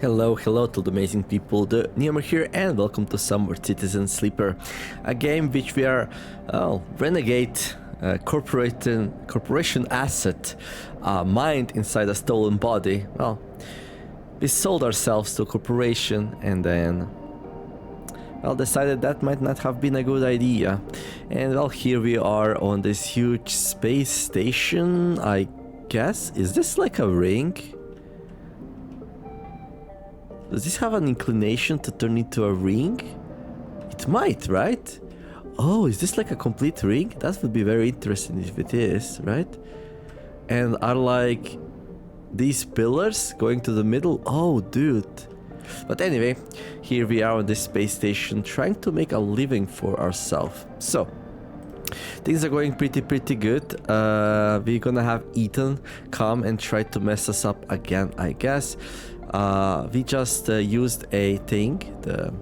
Hello to the amazing people, the Neomer here, and welcome to Somewhere Citizen Sleeper, a game which we are, renegade corporation asset mined inside a stolen body. Well, we sold ourselves to a corporation and then, well, decided that might not have been a good idea. And well, here we are on this huge space station, I guess. Is this like a ring? Does this have an inclination to turn into a ring? It might, right? Oh, is this like a complete ring? That would be very interesting if it is, right? And are like these pillars going to the middle? Oh, dude. But anyway, here we are on this space station trying to make a living for ourselves. So, things are going pretty good. We're gonna have Ethan come and try to mess us up again, I guess. We just used a thing, the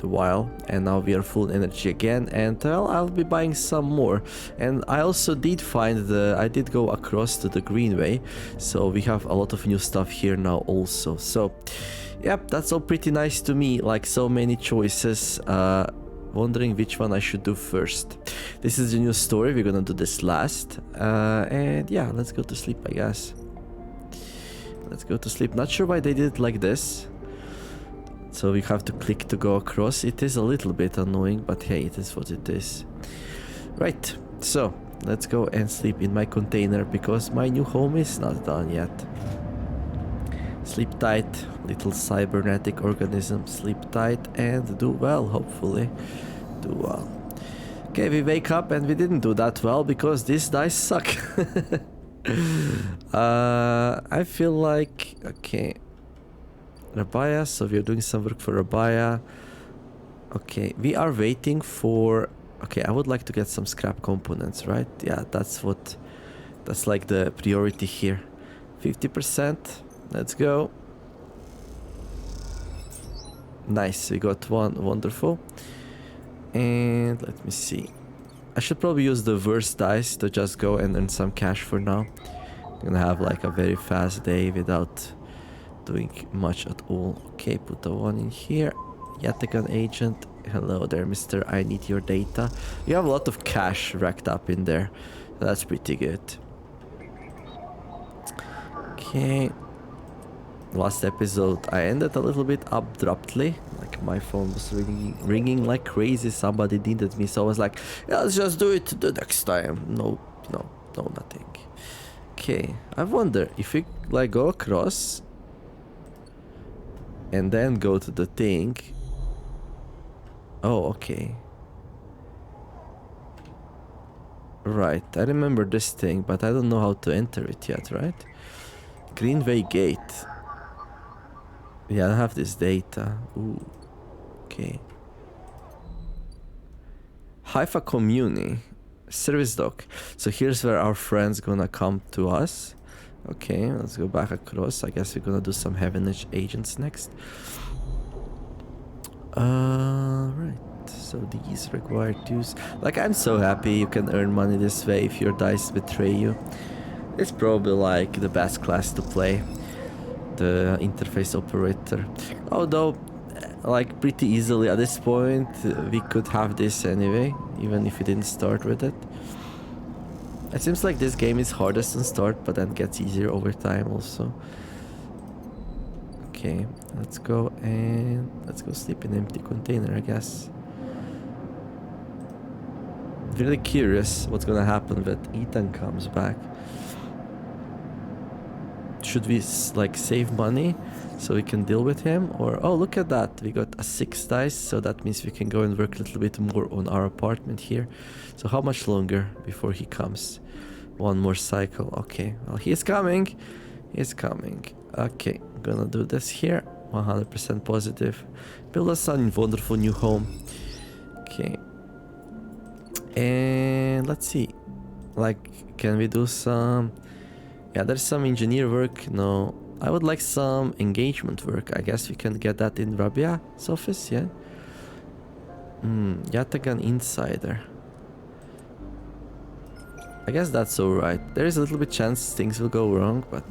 while, and now we are full energy again, and well, I'll be buying some more. And I also did find I did go across to the Greenway, so we have a lot of new stuff here now also. So yep, that's all pretty nice to me, like so many choices. Wondering which one I should do first. This is the new story, we're gonna do this last, and yeah, let's go to sleep, I guess. Let's go to sleep. Not sure why they did it like this. So we have to click to go across. It is a little bit annoying, but hey, it is what it is. Right, so let's go and sleep in my container because my new home is not done yet. Sleep tight, little cybernetic organism. Sleep tight and do well, hopefully. Do well. Okay, we wake up and we didn't do that well because these dice suck. I feel like, okay, Rabaya, so we are doing some work for Rabaya. Okay, we are waiting for, okay, I would like to get some scrap components, right? Yeah, that's like the priority here. 50%, let's go. Nice, we got one, wonderful. And let me see. I should probably use the worst dice to just go and earn some cash for now. I'm gonna have like a very fast day without doing much at all. Okay, put the one in here. Yatagan agent. Hello there, mister. I need your data. You have a lot of cash racked up in there. That's pretty good. Okay. Last episode I ended a little bit abruptly. Like my phone was ringing like crazy. Somebody needed me, so I was like, yeah, let's just do it the next time. No, nothing. Okay, I wonder if we like go across and then go to the thing. Oh, okay. Right, I remember this thing, but I don't know how to enter it yet, right? Greenway Gate. Yeah, I don't have this data. Ooh, okay. Haifa Communi. Service dock. So here's where our friend's gonna come to us. Okay, let's go back across. I guess we're gonna do some Heaven agents next. Right. So these require dues. Like, I'm so happy you can earn money this way if your dice betray you. It's probably like the best class to play. The interface operator. Although, like, pretty easily at this point, we could have this anyway, even if we didn't start with it. It seems like this game is hardest to start, but then gets easier over time also. Okay, let's go sleep in an empty container, I guess. Really curious what's gonna happen when Ethan comes back. Should we like save money so we can deal with him, or oh, look at that, we got a 6 dice, so that means we can go and work a little bit more on our apartment here. So how much longer before he comes? One more cycle. Okay, well, he's coming. Okay, I'm gonna do this here. 100% positive. Build us a wonderful new home. Okay, and let's see, like, can we do some, yeah, there's some engineer work. No, I would like some engagement work. I guess we can get that in Rabia's office, yeah? Yatagan Insider. I guess that's alright. There is a little bit chance things will go wrong, but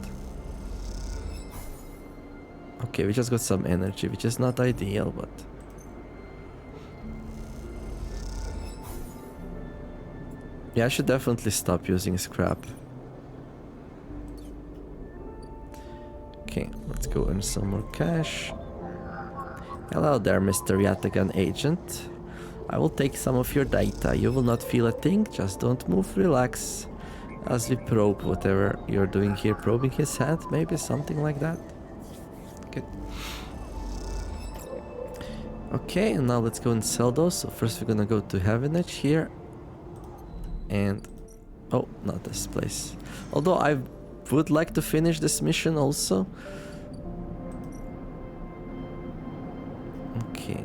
Okay, we just got some energy, which is not ideal, but... Yeah, I should definitely stop using scrap. Okay, let's go earn some more cash. Hello there, Mr. Yatagan agent. I will take some of your data. You will not feel a thing, just don't move, relax. As we probe whatever you're doing here, probing his head, maybe something like that. Good. Okay, and now let's go and sell those. So first we're gonna go to Heavenage here. And... oh, not this place. Although I would like to finish this mission also. Okay.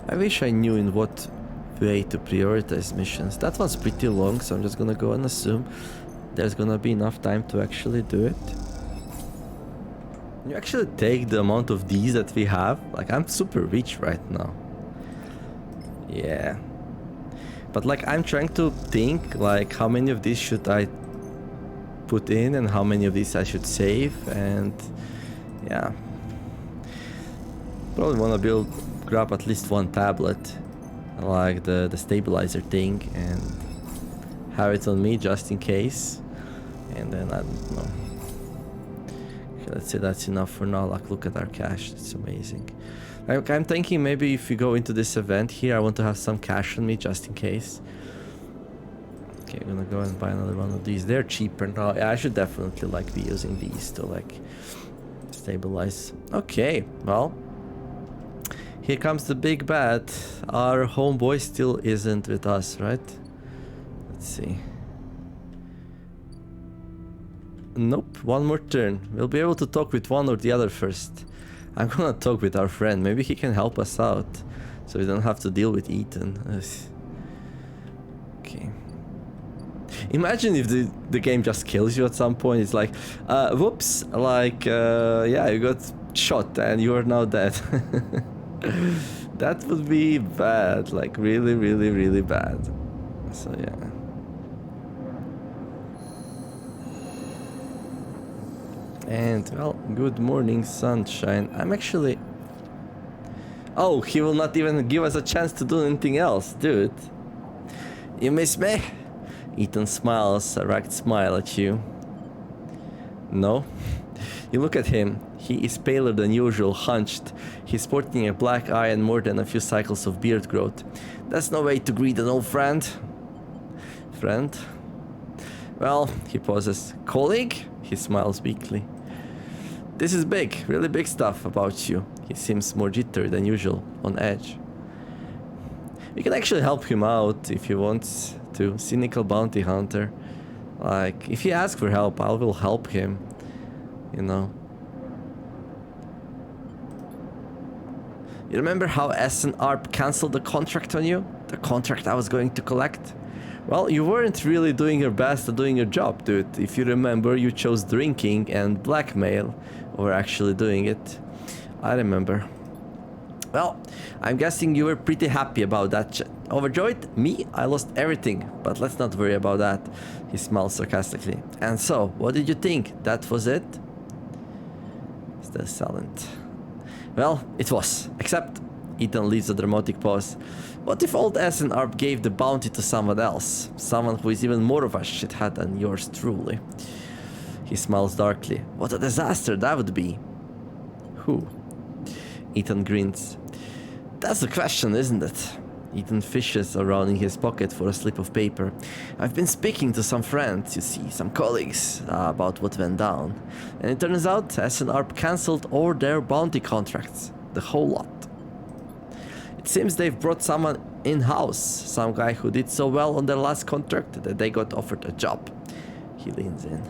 I wish I knew in what way to prioritize missions. That one's pretty long, so I'm just gonna go and assume there's gonna be enough time to actually do it. You actually take the amount of these that we have. Like, I'm super rich right now. Yeah. But like, I'm trying to think like how many of these should I put in and how many of these I should save, and yeah. Probably wanna grab at least one tablet, like the stabilizer thing, and have it on me just in case. And then I don't know. Okay, let's say that's enough for now. Like, look at our cash, it's amazing. Like, I'm thinking maybe if we go into this event here, I want to have some cash on me just in case. Okay, I'm gonna go and buy another one of these. They're cheaper now. Yeah, I should definitely like be using these to like stabilize. Okay, well, here comes the big bad. Our homeboy still isn't with us, right? Let's see. Nope, one more turn. We'll be able to talk with one or the other first. I'm gonna talk with our friend. Maybe he can help us out, so we don't have to deal with Ethan. Okay. Imagine if the game just kills you at some point. It's like, whoops, like, yeah, you got shot and you are now dead. That would be bad, like really, really, really bad. So yeah. And well, good morning, sunshine. I'm actually... oh, he will not even give us a chance to do anything else, dude. You miss me? Ethan smiles, a ragged smile at you. No? You look at him. He is paler than usual, hunched. He's sporting a black eye and more than a few cycles of beard growth. That's no way to greet an old friend. Friend? Well, he pauses. Colleague? He smiles weakly. This is big, really big stuff about you. He seems more jittery than usual, on edge. We can actually help him out if he wants to. Cynical bounty hunter. Like, if he asks for help, I will help him. You know. You remember how SNARP cancelled the contract on you? The contract I was going to collect? Well, you weren't really doing your best at doing your job, dude. If you remember, you chose drinking and blackmail over actually doing it. I remember. Well, I'm guessing you were pretty happy about that. Overjoyed? Me? I lost everything, but let's not worry about that. He smiles sarcastically. And so, what did you think? That was it? Still silent. Well, it was. Except, Ethan leaves a dramatic pause. What if old SNARP gave the bounty to someone else? Someone who is even more of a shithead than yours truly. He smiles darkly. What a disaster that would be. Who? Ethan grins. That's the question, isn't it? Ethan fishes around in his pocket for a slip of paper. I've been speaking to some friends, you see, some colleagues, about what went down. And it turns out SNARP cancelled all their bounty contracts. The whole lot. It seems they've brought someone in-house, some guy who did so well on their last contract that they got offered a job. He leans in.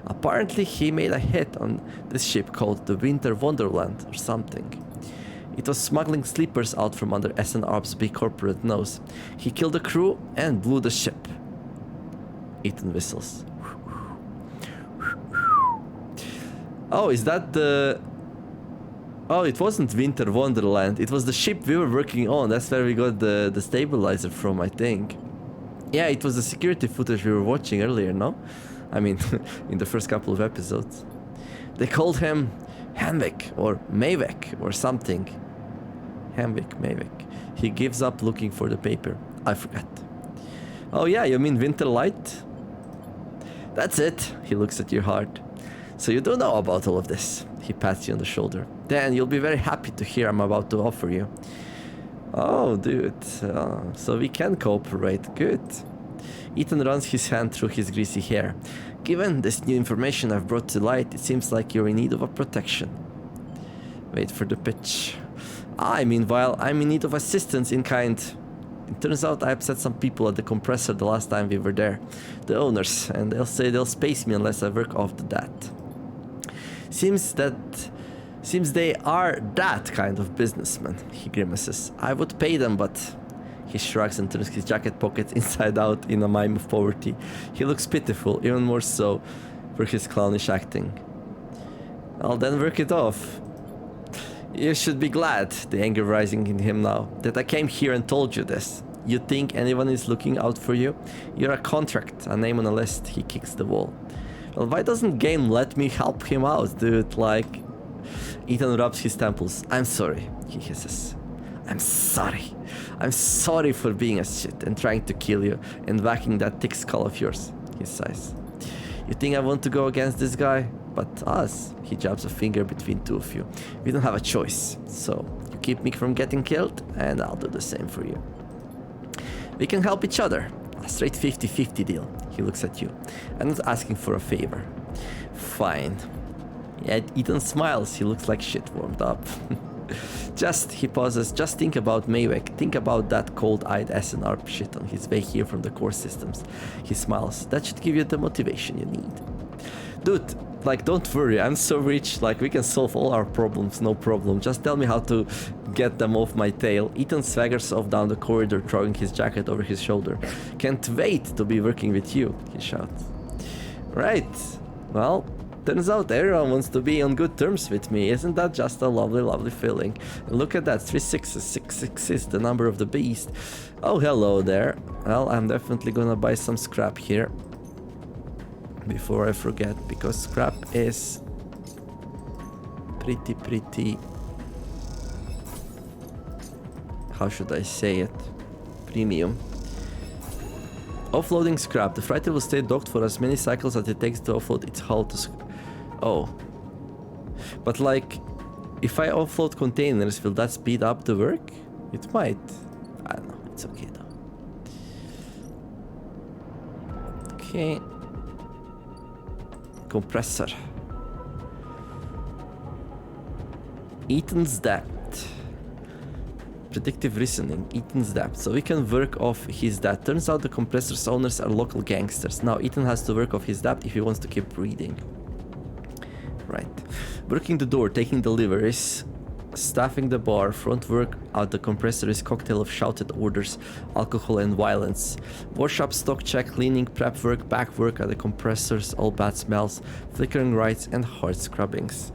Apparently he made a hit on this ship called the Winter Wonderland or something. It was smuggling sleepers out from under SNARP's big corporate nose. He killed the crew and blew the ship. Ethan whistles. Oh, is that the... Oh, it wasn't Winter Wonderland. It was the ship we were working on. That's where we got the stabilizer from, I think. Yeah, it was the security footage we were watching earlier, no? I mean, in the first couple of episodes. They called him Hanvik or Mavik or something. Hanvik, Mavik. He gives up looking for the paper. I forgot. Oh yeah, you mean Winterlight? That's it. He looks at you hard. So you do know about all of this. He pats you on the shoulder. Then you'll be very happy to hear I'm about to offer you. Oh, dude. So we can cooperate. Good. Ethan runs his hand through his greasy hair. Given this new information I've brought to light, it seems like you're in need of a protection. Wait for the pitch. Meanwhile, I'm in need of assistance in kind. It turns out I upset some people at the compressor the last time we were there. The owners, and they'll say they'll space me unless I work off that. Seems they are that kind of businessman, he grimaces. I would pay them, but... He shrugs and turns his jacket pockets inside out in a mime of poverty. He looks pitiful, even more so for his clownish acting. I'll then work it off. You should be glad, the anger rising in him now, that I came here and told you this. You think anyone is looking out for you? You're a contract, a name on a list. He kicks the wall. Well, why doesn't game let me help him out, dude? Like... Ethan rubs his temples. I'm sorry, he hisses. I'm sorry. I'm sorry for being a shit and trying to kill you and whacking that thick skull of yours, he sighs. You think I want to go against this guy? But us, he jabs a finger between two of you. We don't have a choice. So, you keep me from getting killed and I'll do the same for you. We can help each other. A straight 50-50 deal. He looks at you. I'm not asking for a favor. Fine. Yeah, Ethan smiles. He looks like shit warmed up. He pauses, just think about Maywek. Think about that cold-eyed SNR shit on his way here from the core systems. He smiles. That should give you the motivation you need. Dude, like, don't worry, I'm so rich, like, we can solve all our problems, no problem. Just tell me how to get them off my tail. Ethan swaggers off down the corridor, throwing his jacket over his shoulder. Can't wait to be working with you, he shouts. Right, well... Turns out everyone wants to be on good terms with me. Isn't that just a lovely, lovely feeling? And look at that, 3 6s, 6 6 is the number of the beast. Oh, hello there. Well, I'm definitely gonna buy some scrap here. Before I forget, because scrap is pretty... How should I say it? Premium. Offloading scrap. The freighter will stay docked for as many cycles as it takes to offload its hull to... Oh. But like, if I offload containers, will that speed up the work? It might. I don't know. It's okay though. Okay. Compressor. Ethan's depth. Predictive reasoning. Ethan's depth. So we can work off his depth. Turns out the compressor's owners are local gangsters. Now Ethan has to work off his depth if he wants to keep breathing. Right. Working the door, taking deliveries, staffing the bar, front work out the compressor is cocktail of shouted orders, alcohol and violence. Workshop, stock check, cleaning, prep work, back work at the compressors, all bad smells, flickering lights and hard scrubbings.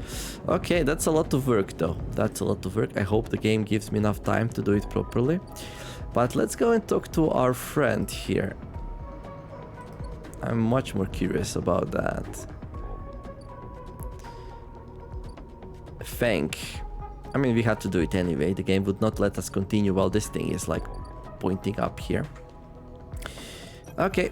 Okay, that's a lot of work though. That's a lot of work. I hope the game gives me enough time to do it properly. But let's go and talk to our friend here. I'm much more curious about that. Thank. I mean, we had to do it anyway. The game would not let us continue while this thing is like pointing up here. Okay.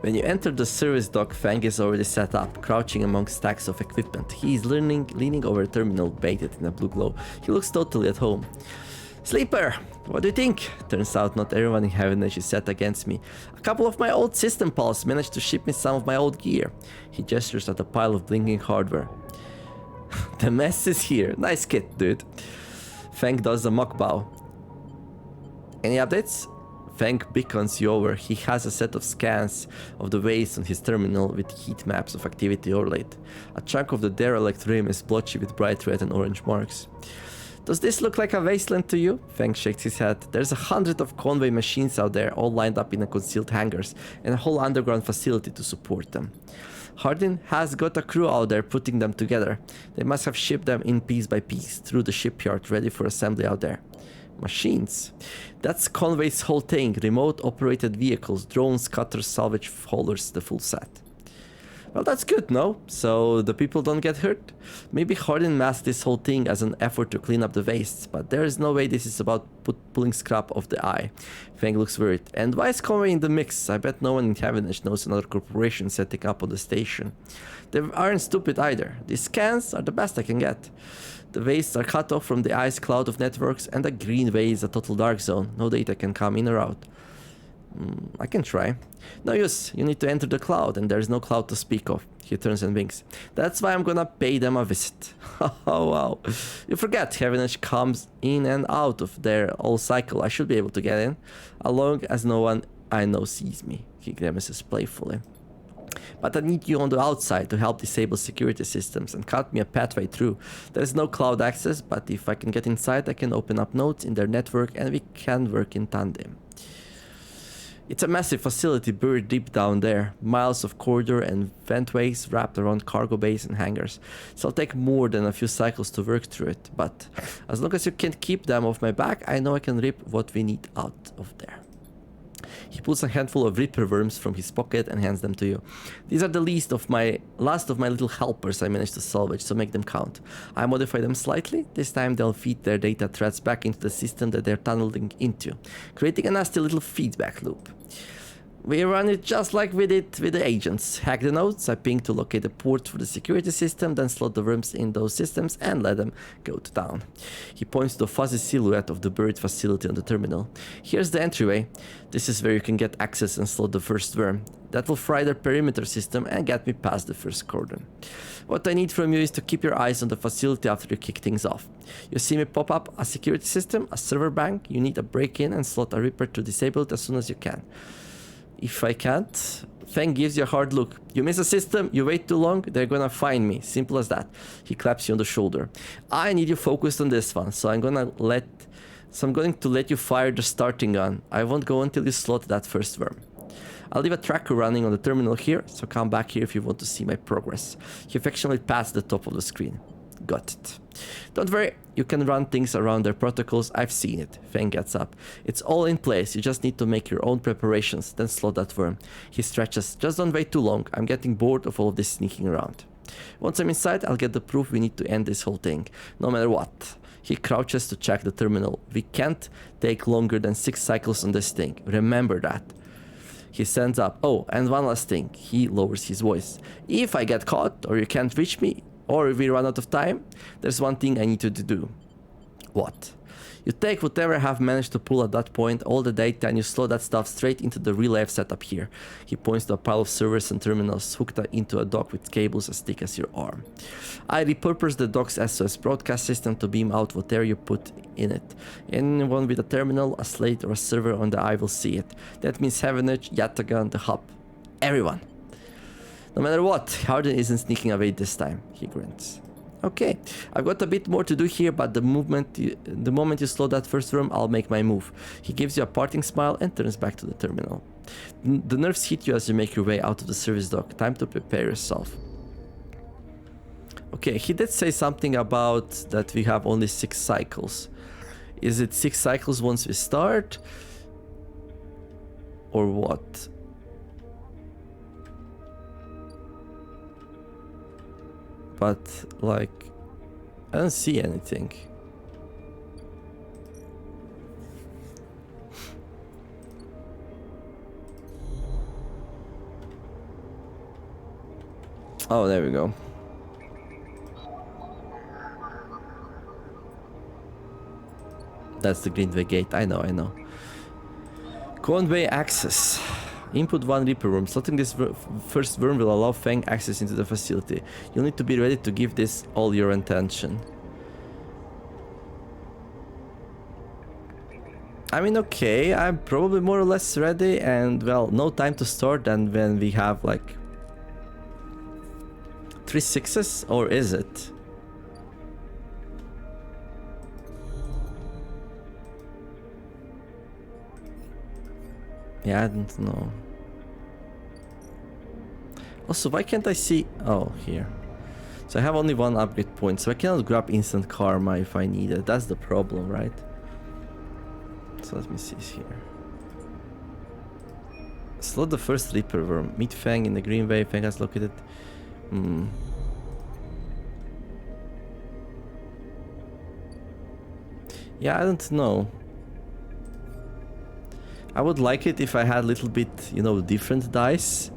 When you enter the service dock, Fang is already set up, crouching among stacks of equipment. He is leaning over a terminal bathed in a blue glow. He looks totally at home. Sleeper, what do you think? Turns out not everyone in Heaven Age is set against me. A couple of my old system pals managed to ship me some of my old gear. He gestures at a pile of blinking hardware. The mess is here. Nice kit, dude. Fang does a mock bow. Any updates? Fang beckons you over. He has a set of scans of the waste on his terminal with heat maps of activity overlaid. A chunk of the derelict rim is blotchy with bright red and orange marks. Does this look like a wasteland to you? Fang shakes his head. There's 100 of Conway machines out there, all lined up in a concealed hangars, and a whole underground facility to support them. Hardin has got a crew out there putting them together. They must have shipped them in piece by piece through the shipyard ready for assembly out there. Machines. That's Conway's whole thing. Remote operated vehicles, drones, cutters, salvage haulers, the full set. Well, that's good, no? So the people don't get hurt? Maybe Hardin masked this whole thing as an effort to clean up the wastes, but there is no way this is about pulling scrap off the eye. Feng looks worried. And why is Conway in the mix? I bet no one in Cavendish knows another corporation setting up on the station. They aren't stupid either. These scans are the best I can get. The wastes are cut off from the eye's cloud of networks, and the green way is a total dark zone. No data can come in or out. I can try. No use, you need to enter the cloud, and there's no cloud to speak of. He turns and winks. That's why I'm gonna pay them a visit. Oh wow. You forget, Cavendish comes in and out of their all cycle. I should be able to get in, as long as no one I know sees me. He grimaces playfully. But I need you on the outside to help disable security systems and cut me a pathway through. There's no cloud access, but if I can get inside, I can open up nodes in their network and we can work in tandem. It's a massive facility buried deep down there. Miles of corridor and ventways wrapped around cargo bays and hangars. So it'll take more than a few cycles to work through it. But as long as you can't keep them off my back, I know I can rip what we need out of there. He pulls a handful of Reaper worms from his pocket and hands them to you. These are the last of my little helpers I managed to salvage, so make them count. I modify them slightly. This time they'll feed their data threads back into the system that they're tunneling into, creating a nasty little feedback loop. We run it just like we did with the agents. Hack the nodes, I ping to locate a port for the security system, then slot the worms in those systems and let them go to town. He points to the fuzzy silhouette of the buried facility on the terminal. Here's the entryway. This is where you can get access and slot the first worm. That will fry their perimeter system and get me past the first cordon. What I need from you is to keep your eyes on the facility after you kick things off. You see me pop up a security system, a server bank. You need a break-in and slot a Reaper to disable it as soon as you can. If I can't, Feng gives you a hard look. You miss a system, you wait too long, they're gonna find me. Simple as that. He claps you on the shoulder. I need you focused on this one, so I'm going to let you fire the starting gun. I won't go until you slot that first worm. I'll leave a tracker running on the terminal here, so come back here if you want to see my progress. He affectionately pats the top of the screen. Got it. Don't worry, you can run things around their protocols. I've seen it. Feng gets up. It's all in place. You just need to make your own preparations, then slot that worm. He stretches. Just don't wait too long. I'm getting bored of all of this sneaking around. Once I'm inside, I'll get the proof we need to end this whole thing, no matter what. He crouches to check the terminal. We can't take longer than 6 cycles on this thing. Remember that. He stands up. Oh, and one last thing. He lowers his voice. If I get caught, or you can't reach me, or if we run out of time, there's one thing I need you to do. What? You take whatever I have managed to pull at that point, all the data, and you slot that stuff straight into the relay I've set up here. He points to a pile of servers and terminals hooked into a dock with cables as thick as your arm. I repurpose the dock's SOS broadcast system to beam out whatever you put in it. Anyone with a terminal, a slate, or a server on the eye will see it. That means Havenage, Yatagan, the hub. Everyone. No matter what, Hardin isn't sneaking away this time. He grins. Okay, I've got a bit more to do here, but the moment you slow that first worm, I'll make my move. He gives you a parting smile and turns back to the terminal. The nerves hit you as you make your way out of the service dock. Time to prepare yourself. Okay, he did say something about that we have only 6 cycles. Is it 6 cycles once we start? Or what? But, like, I don't see anything. Oh, there we go. That's the Greenway gate. I know. Conway access. Input 1 Reaper worm. Slotting this first worm will allow Feng access into the facility. You'll need to be ready to give this all your attention. I mean, okay, I'm probably more or less ready, and well, no time to start than when we have like 3 6s, or is it? Yeah, I don't know. Also, why can't I see... Oh, here. So I have only 1 upgrade point, so I cannot grab instant karma if I need it. That's the problem, right? So let me see here. Slot the first Reaper worm. Meet Feng in the Greenway. Feng has located Yeah, I don't know. I would like it if I had a little bit, you know, different dice.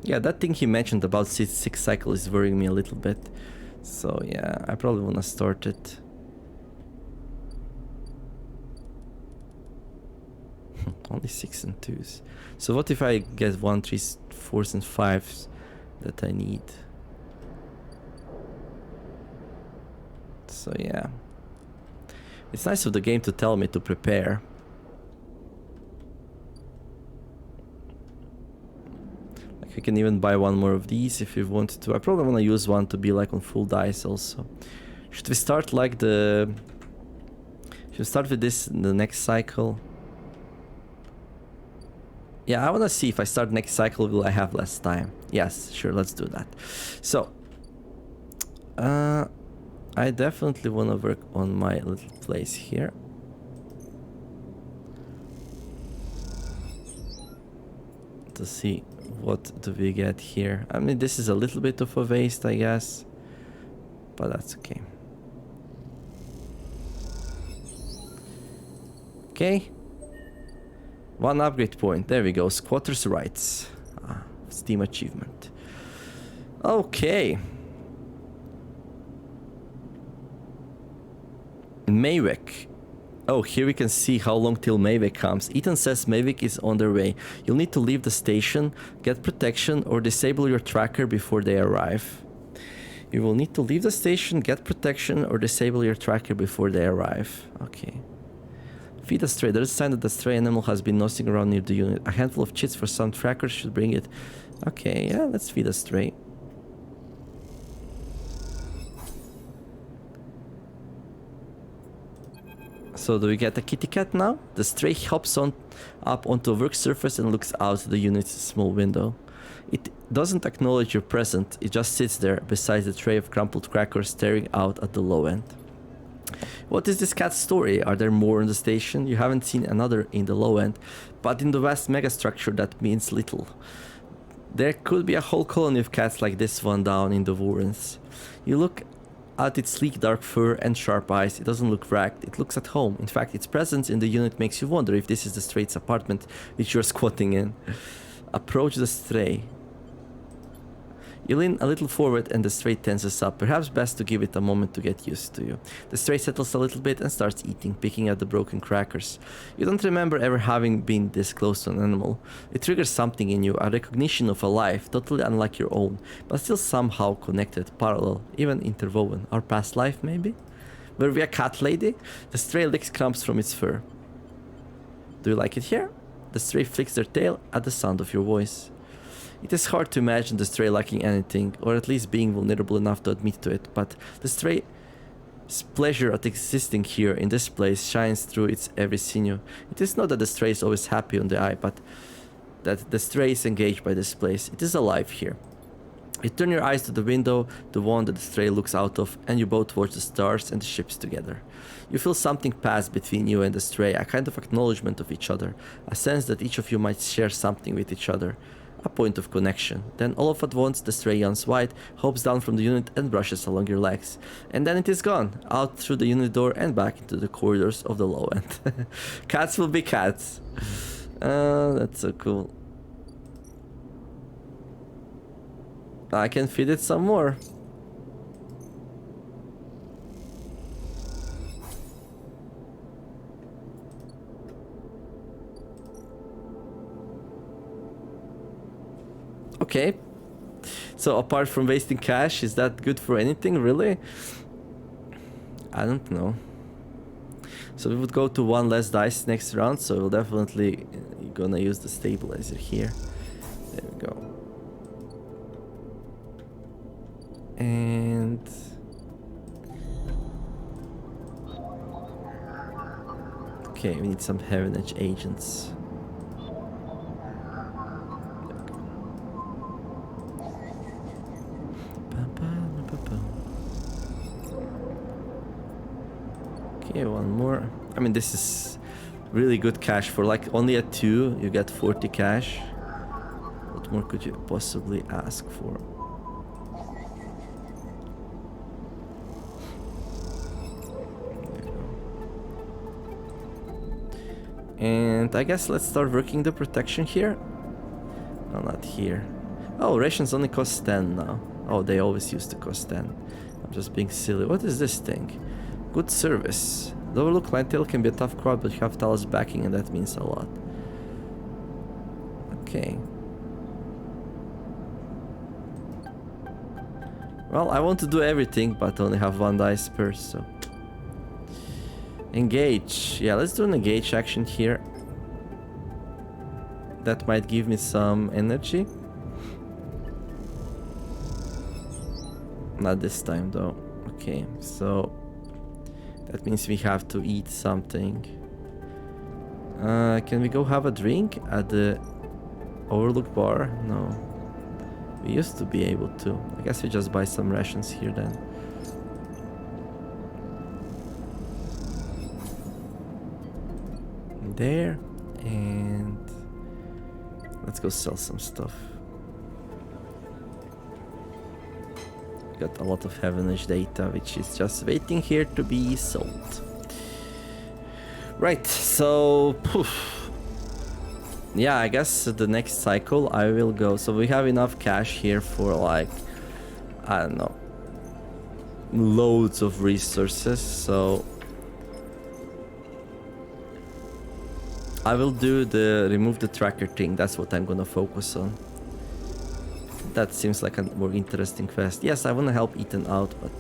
Yeah, that thing he mentioned about six cycle is worrying me a little bit. So yeah, I probably want to start it. Only 6 and 2s. So what if I get 1, 3, 4s and 5s that I need? So yeah. It's nice of the game to tell me to prepare. Like I can even buy one more of these if you wanted to. I probably want to use one to be like on full dice also. Should we start like the... Should we start with this in the next cycle? Yeah, I want to see if I start next cycle, will I have less time? Yes, sure, let's do that. So, I definitely want to work on my little place here. To see what do we get here. I mean, this is a little bit of a waste, I guess. But that's okay. Okay. 1 upgrade point. There we go. Squatter's rights. Steam achievement. Okay. Maywick. Oh, here we can see how long till Maywick comes. Ethan says Maywick is on their way. You'll need to leave the station, get protection, or disable your tracker before they arrive. You will need to leave the station, get protection, or disable your tracker before they arrive. Okay. Feed a stray. There is a sign that the stray animal has been nosing around near the unit. A handful of chits for some trackers should bring it. Okay, yeah, let's feed a stray. So do we get a kitty cat now? The stray hops up onto a work surface and looks out the unit's small window. It doesn't acknowledge your presence. It just sits there beside the tray of crumpled crackers staring out at the low end. What is this cat's story? Are there more in the station? You haven't seen another in the low end, but in the vast megastructure that means little. There could be a whole colony of cats like this one down in the Warrens. You look at its sleek dark fur and sharp eyes. It doesn't look wrecked, it looks at home. In fact, its presence in the unit makes you wonder if this is the stray's apartment which you're squatting in. Approach the stray. You lean a little forward and the stray tenses up. Perhaps best to give it a moment to get used to you. The stray settles a little bit and starts eating, picking at the broken crackers. You don't remember ever having been this close to an animal. It triggers something in you, a recognition of a life, totally unlike your own, but still somehow connected, parallel, even interwoven. Our past life, maybe? Were we a cat lady? The stray licks crumbs from its fur. Do you like it here? The stray flicks their tail at the sound of your voice. It is hard to imagine the stray liking anything, or at least being vulnerable enough to admit to it, but the stray's pleasure at existing here in this place shines through its every sinew. It is not that the stray is always happy on the eye, but that the stray is engaged by this place. It is alive here. You turn your eyes to the window, the one that the stray looks out of, and you both watch the stars and the ships together. You feel something pass between you and the stray, a kind of acknowledgement of each other, a sense that each of you might share something with each other. A point of connection. Then all of at once the stray yawns wide, hops down from the unit and brushes along your legs. And then it is gone, out through the unit door and back into the corridors of the low end. Cats will be cats. That's so cool. I can feed it some more. Okay, so apart from wasting cash, is that good for anything, really? I don't know. So we would go to 1 less dice next round, so we'll definitely gonna use the stabilizer here. There we go. And... okay, we need some Heaven Edge agents. Okay, Okay, one more. I mean, this is really good cash for like only a 2. You get 40 cash. What more could you possibly ask for? And I guess let's start working the protection here. No, not here. Oh, rations only cost 10 now. Oh, they always used to cost 10. I'm just being silly. What is this thing? Good service. The overlook clientele can be a tough crowd, but you have Talos backing, and that means a lot. Okay. Well, I want to do everything, but only have 1 dice per, so... Engage. Yeah, let's do an engage action here. That might give me some energy. Not this time, though. Okay, so... That means we have to eat something. Can we go have a drink at the Overlook bar? No. We used to be able to. I guess we just buy some rations here then. There. And let's go sell some stuff. Got a lot of Heavenish data, which is just waiting here to be sold. Right, so... Poof. Yeah, I guess the next cycle I will go. So we have enough cash here for like... I don't know. Loads of resources, so... I will do the remove the tracker thing. That's what I'm gonna focus on. That seems like a more interesting quest. Yes, I want to help Ethan out, but...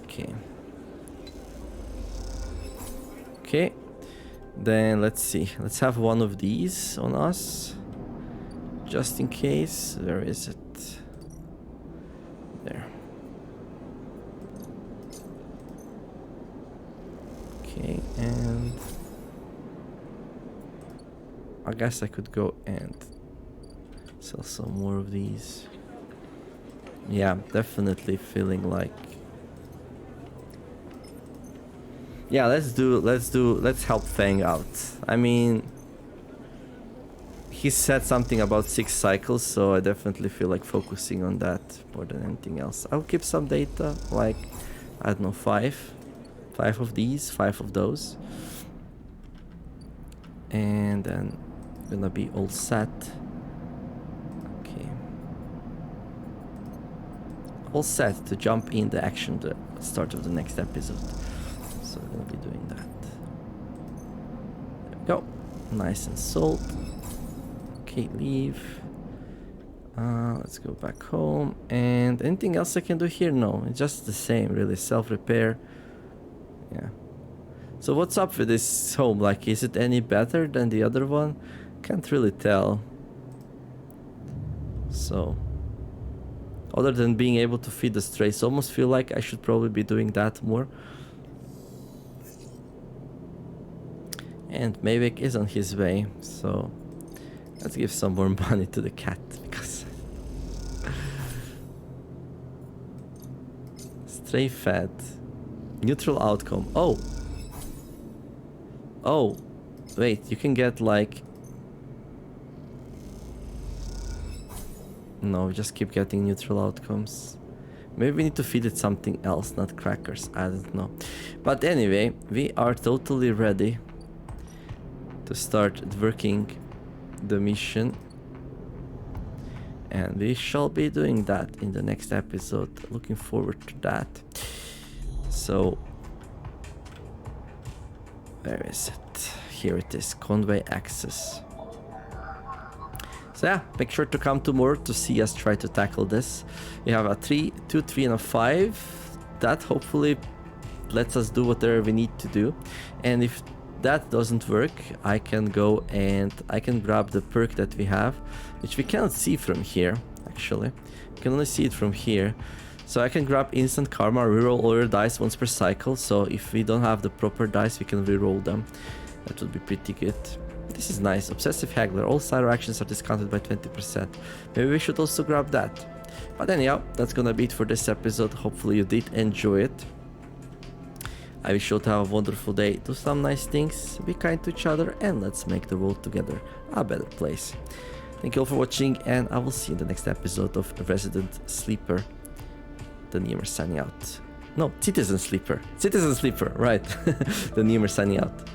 Okay. Okay. Then let's see. Let's have one of these on us. Just in case. Where is it? There. Okay, and I guess I could go and sell some more of these. Yeah, definitely feeling like... Yeah, let's help Fang out. I mean, he said something about 6 cycles, so I definitely feel like focusing on that more than anything else. I'll keep some data, like, I don't know, 5 of these, 5 of those. And then gonna be all set. Okay. All set to jump in the action the start of the next episode. So we're gonna be doing that. There we go. Nice and sold. Okay, leave. Let's go back home. And anything else I can do here? No, it's just the same, really. Self-repair. Yeah. So what's up with this home? Like, is it any better than the other one? Can't really tell. So, other than being able to feed the strays, almost feel like I should probably be doing that more. And Mavic is on his way, so let's give some more money to the cat, because stray fed. Neutral outcome. Oh. Oh. Wait, you can get like... No, we just keep getting neutral outcomes. Maybe we need to feed it something else, not crackers. I don't know. But anyway, we are totally ready to start working the mission. And we shall be doing that in the next episode. Looking forward to that. So, where is it? Here it is, convey access. So yeah, make sure to come tomorrow to see us try to tackle this. We have a 3, 2, 3 and a 5. That hopefully lets us do whatever we need to do. And if that doesn't work, I can go and I can grab the perk that we have, which we cannot see from here, actually. You can only see it from here. So I can grab instant karma, reroll all your dice once per cycle. So if we don't have the proper dice, we can reroll them. That would be pretty good. This is nice. Obsessive Haggler. All side actions are discounted by 20%. Maybe we should also grab that. But anyhow, that's gonna be it for this episode. Hopefully you did enjoy it. I wish you all to have a wonderful day. Do some nice things. Be kind to each other. And let's make the world together a better place. Thank you all for watching. And I will see you in the next episode of Resident Sleeper. The Nemer signing out. No, Citizen Sleeper. Citizen Sleeper, right. The Nemer signing out.